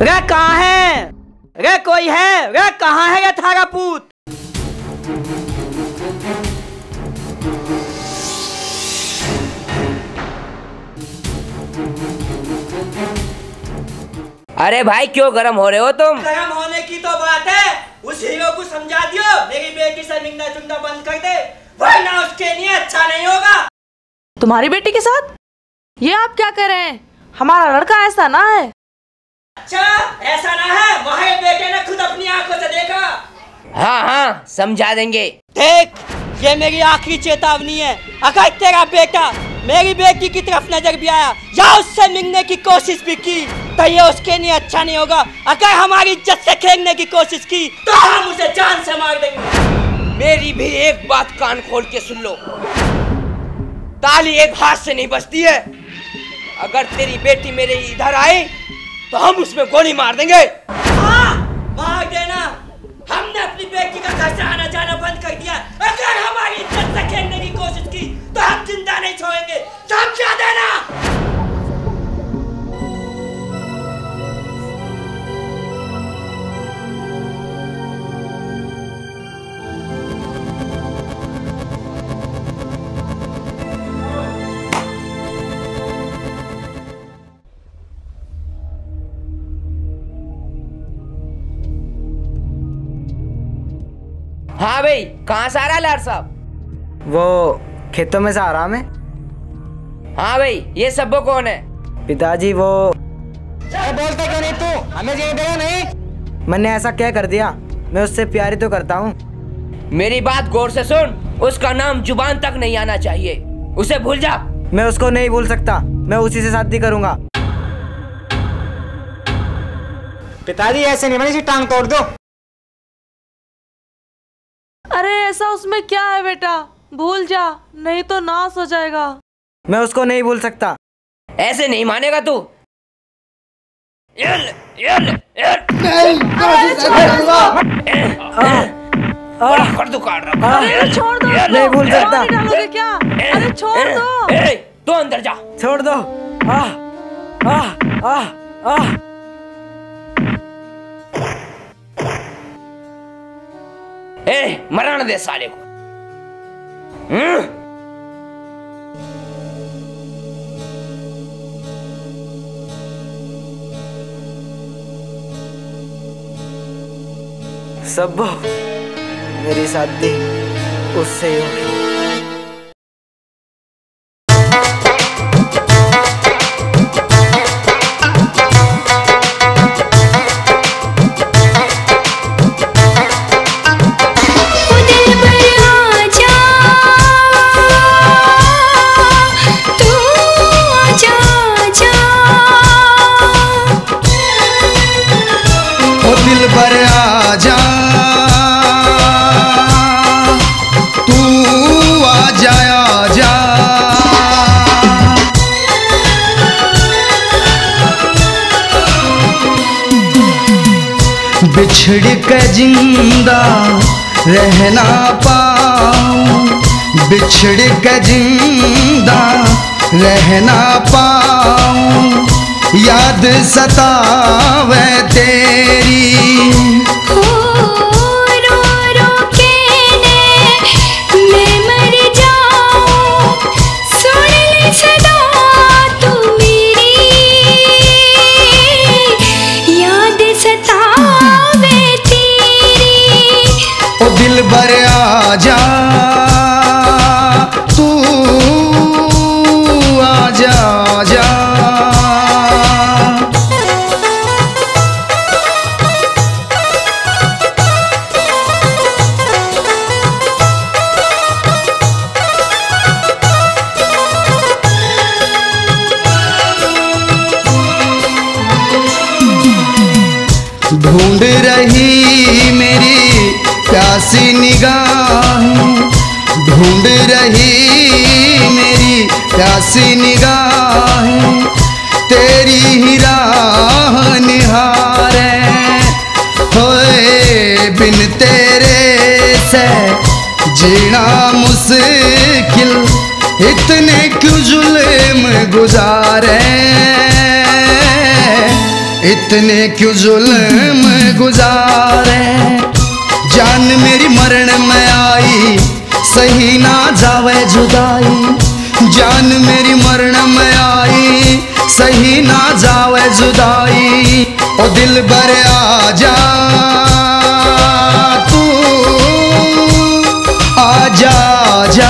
रे कहाँ है? रे कोई है? रे कहाँ है ये थारा पूत? अरे भाई क्यों गरम हो रहे हो तुम? गरम होने की तो बात है, उस हीरो को समझा दियो मेरी बेटी से मिलना जुलना बंद कर दे, वरना उसके लिए अच्छा नहीं होगा। तुम्हारी बेटी के साथ ये आप क्या कर रहे हैं? हमारा लड़का ऐसा ना है। अच्छा ऐसा ना है, तुम्हारे बेटे ने खुद अपनी आंखों से देखा। हाँ हाँ समझा देंगे। देख ये मेरी आखिरी चेतावनी है, अगर तेरा बेटा मेरी बेटी की तरफ नजर भी आया या उससे मिलने की कोशिश भी की तो ये उसके लिए अच्छा नहीं होगा। अगर हमारी इज्जत से खेलने की कोशिश की तो हम उसे जान से मार देंगे। मेरी भी एक बात कान खोल के सुन लो, ताली एक हाथ से नहीं बजती है। अगर तेरी बेटी मेरे इधर आए तो हम उसमें गोली मार देंगे। हाँ मार देना, हमने अपनी बेटी का घर से आना जाना बंद कर दिया। अगर हमारी इज्जत से खेलने की कोशिश की तो हम जिंदा नहीं छोड़ेंगे, समझा देना। हाँ भाई कहाँ से आ रहा है लाड साहब? वो खेतों में से आराम है। हाँ भाई ये सब्बो कौन है? पिताजी वो बोलता क्यों नहीं तू? हमें ये देगा नहीं। मैंने ऐसा क्या कर दिया? मैं उससे प्यार ही तो करता हूँ। मेरी बात गौर से सुन, उसका नाम जुबान तक नहीं आना चाहिए, उसे भूल जा। मैं उसको नहीं भूल सकता, मैं उसी से शादी करूंगा। पिताजी ऐसे नहीं, मैंने इसे टांग तोड़ दो। अरे ऐसा उसमें क्या है बेटा, भूल जा नहीं तो नाश हो जाएगा। मैं उसको नहीं भूल सकता। ऐसे नहीं मानेगा तू। बड़ा खर्दू काट रहा। अरे छोड़ दो, नहीं भूल सकता। पानी डालोगे क्या? अरे छोड़ दो। तू अंदर जा। छोड़ दो। आह आह आह आह। मराना दे साले को। सब्बो मेरी शादी उससे ही होगी। बिछड़ के जिंदा रहना पाऊं, बिछड़ के जिंदा रहना पाऊं, याद सतावे तेरी। हो रो रो के मैं मर जाऊं, सुन ले सदा तू मेरी, याद सतावे तेरी। ओ दिल भर आ जा तू, आ जा जा। ढूंढ रही मेरी प्यासी निगाहें, ढूंढ रही मेरी प्यासी निगाहें, तेरी ही राह निहारे। होए बिन तेरे से जीना मुश्किल, इतने क्यों जुल्म गुजारे। इतने क्यों जुल्म गुजारे। जान मेरी मरण में आई, सही ना जावे जुदाई। जान मेरी मरण में आई, सही ना जावे जुदाई। ओ दिल बर आजा तू, आजा आजा।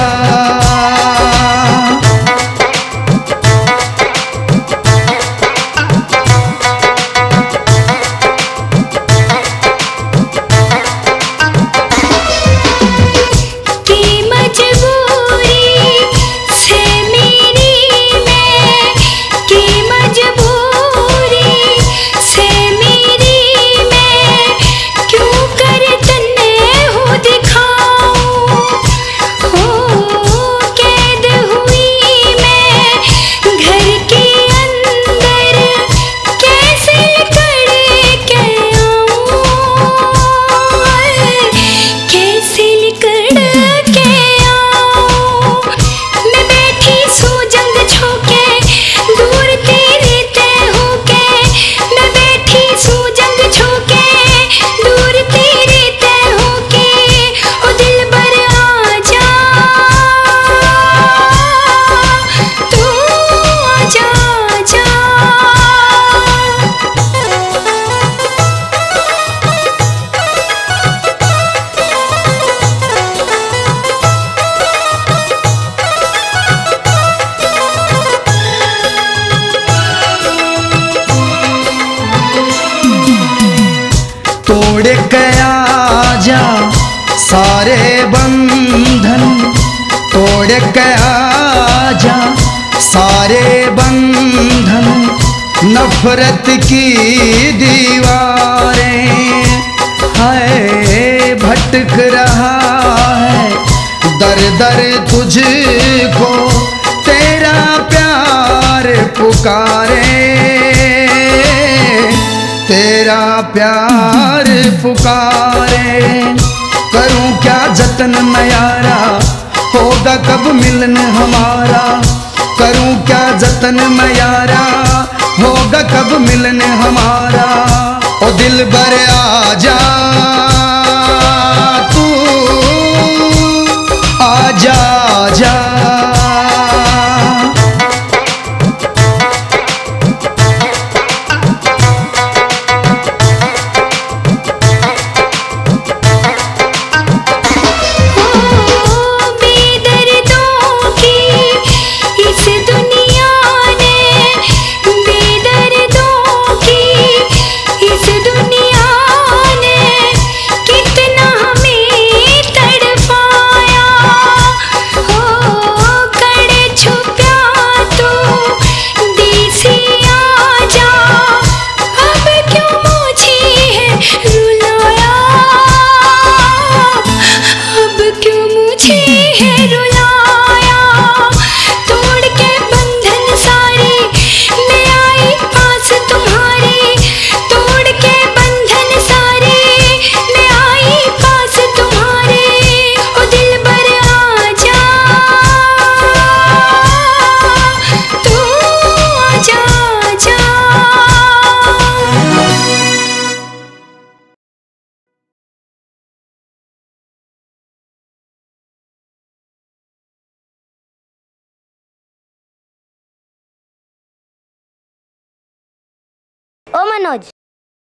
तोड़ के आजा सारे बंधन, तोड़ के आजा सारे बंधन। नफरत की दीवारें है भटक रहा है दर दर तुझको, तेरा प्यार पुकारे, तेरा प्यार पुकारे। करूं क्या जतन मैं यारा, होगा कब मिलन हमारा। करूं क्या जतन मैं यारा, होगा कब मिलन हमारा। ओ दिल बर आजा तू, आजा आजा।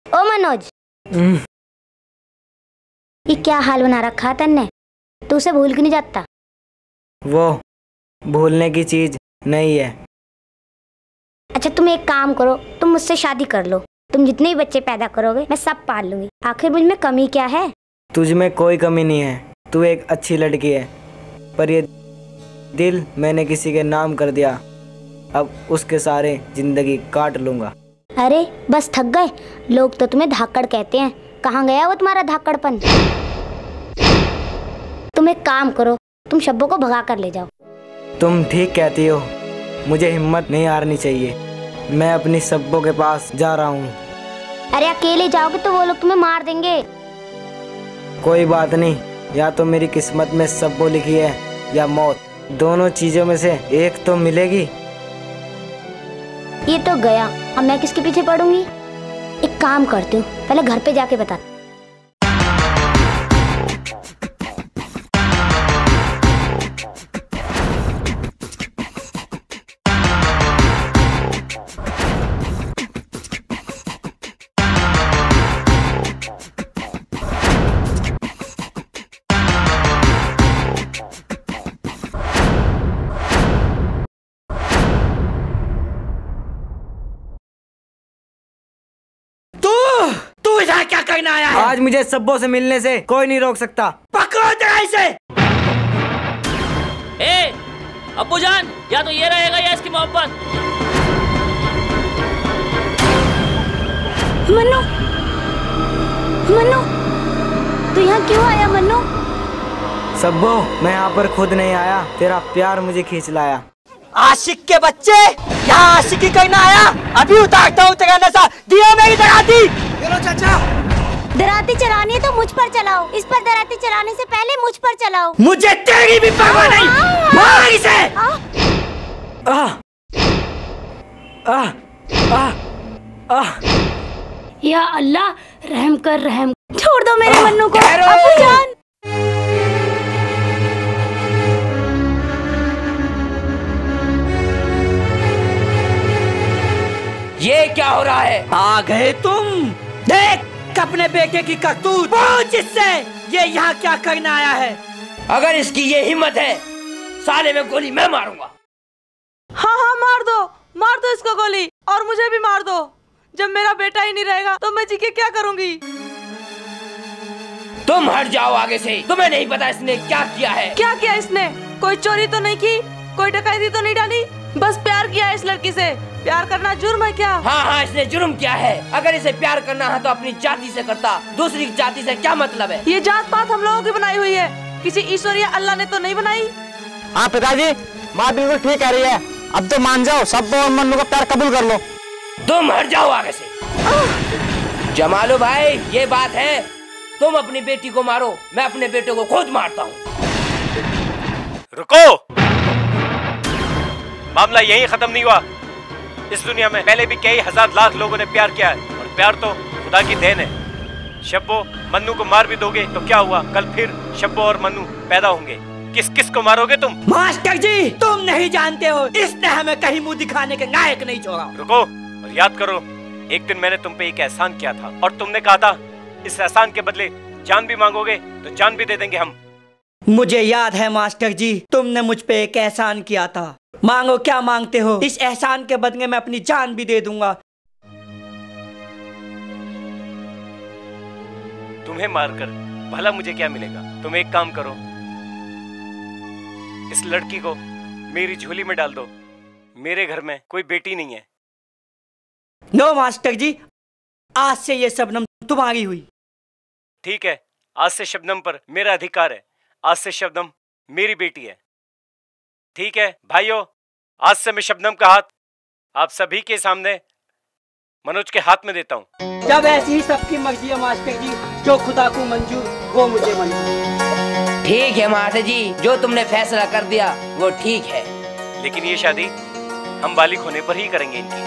ओ मनोज, ये क्या हाल बना रखा तन्ने? तू उसे भूल क्यों नहीं जाता? वो भूलने की चीज नहीं है। अच्छा तुम एक काम करो, तुम मुझसे शादी कर लो। तुम जितने भी बच्चे पैदा करोगे मैं सब पाल लूंगी। आखिर मुझ में कमी क्या है? तुझ में कोई कमी नहीं है, तू एक अच्छी लड़की है। पर ये दिल मैंने किसी के नाम कर दिया, अब उसके सारे जिंदगी काट लूंगा। अरे बस थक गए? लोग तो तुम्हें धाकड़ कहते हैं। कहाँ गया वो तुम्हारा धाकड़पन? तुम एक काम करो, तुम शब्बों को भगा कर ले जाओ। तुम ठीक कहती हो, मुझे हिम्मत नहीं हारनी चाहिए। मैं अपनी सब्बों के पास जा रहा हूँ। अरे अकेले जाओगे तो वो लोग तुम्हें मार देंगे। कोई बात नहीं, या तो मेरी किस्मत में सब्बो लिखी है या मौत, दोनों चीजों में से एक तो मिलेगी। ये तो गया, अब मैं किसके पीछे पड़ूंगी? काम करती हूँ, पहले घर पे जाके बता। क्या करना आया है? आज मुझे सब्बों से मिलने से कोई नहीं रोक सकता। पकड़ो जरा इसे। ए, अब्बू जान, या तो ये रहेगा या इसकी मोहब्बत। मन्नू, मन्नू, तू यहाँ क्यों आया मन्नू? सब्बो, मैं यहाँ पर खुद नहीं आया, तेरा प्यार मुझे खींच लाया। आशिक के बच्चे, यहाँ आशिकी करना आया? अभी उतारता हूँ तेरा नशा। दिया मेरी दराती। चाचा, दराती चलानी है तो मुझ पर चलाओ, इस पर दराती चलाने से पहले मुझ पर चलाओ। मुझे तेरी भी परवाह नहीं। मार इसे। या अल्लाह, रहम कर, रहम। छोड़ दो मेरे मन्नू को। अब्बू जान। ये क्या हो रहा है? आ गए तुम। देख अपने बेटे की करतूत। पूछ इससे ये यहाँ क्या करने आया है। अगर इसकी ये हिम्मत है, साले में गोली मैं मारूंगा। हाँ हाँ, मार दो इसको गोली, और मुझे भी मार दो। जब मेरा बेटा ही नहीं रहेगा तो मैं जी के क्या करूँगी? तुम हट जाओ आगे से। तुम्हें नहीं पता इसने क्या किया है। क्या किया इसने? कोई चोरी तो नहीं की, कोई डकैती तो नहीं डाली, बस प्यार किया इस लड़की से। प्यार करना जुर्म है क्या? हाँ हाँ, इसने जुर्म किया है। अगर इसे प्यार करना है तो अपनी जाति से करता, दूसरी जाति से क्या मतलब है? ये जात पात हम लोगों की बनाई हुई है, किसी ईश्वर या अल्लाह ने तो नहीं बनाई। हाँ पिताजी, माँ बिल्कुल ठीक कह रही है। अब तो मान जाओ, सब और मन्नू का प्यार कबूल कर लो। तुम हट जाओ आगे से। जमालो भाई, ये बात है, तुम अपनी बेटी को मारो, मैं अपने बेटे को खुद मारता हूँ। रुको, मामला यही खत्म नहीं हुआ। इस दुनिया में पहले भी कई हजार लाख लोगों ने प्यार किया है, और प्यार तो खुदा की देन है। शब्बो, मन्नू को मार भी दोगे तो क्या हुआ, कल फिर शब्बो और मन्नू पैदा होंगे। किस किस को मारोगे तुम? मास्टर जी, तुम नहीं जानते हो, इसने हमें कहीं मुंह दिखाने के लायक नहीं छोड़ा। रुको और याद करो, एक दिन मैंने तुम पे एक एहसान किया था, और तुमने कहा था इस एहसान के बदले जान भी मांगोगे तो जान भी दे देंगे हम। मुझे याद है मास्टर जी, तुमने मुझ पे एक एहसान किया था। मांगो, क्या मांगते हो? इस एहसान के बदले मैं अपनी जान भी दे दूंगा। तुम्हें मारकर भला मुझे क्या मिलेगा? तुम एक काम करो, इस लड़की को मेरी झोली में डाल दो। मेरे घर में कोई बेटी नहीं है। नो मास्टर जी, आज से ये शबनम तुम्हारी हुई। ठीक है, आज से शबनम पर मेरा अधिकार है। आज से शबनम मेरी बेटी है। ठीक है भाइयों, आज से मैं शबनम का हाथ आप सभी के सामने मनोज के हाथ में देता हूँ। जब ऐसी ही सबकी मर्जी है मास्टर जी, जो खुदा को मंजूर वो मुझे मंजूर। ठीक है मास्टर जी, जो तुमने फैसला कर दिया वो ठीक है, लेकिन ये शादी हम बालिग होने पर ही करेंगे इनकी।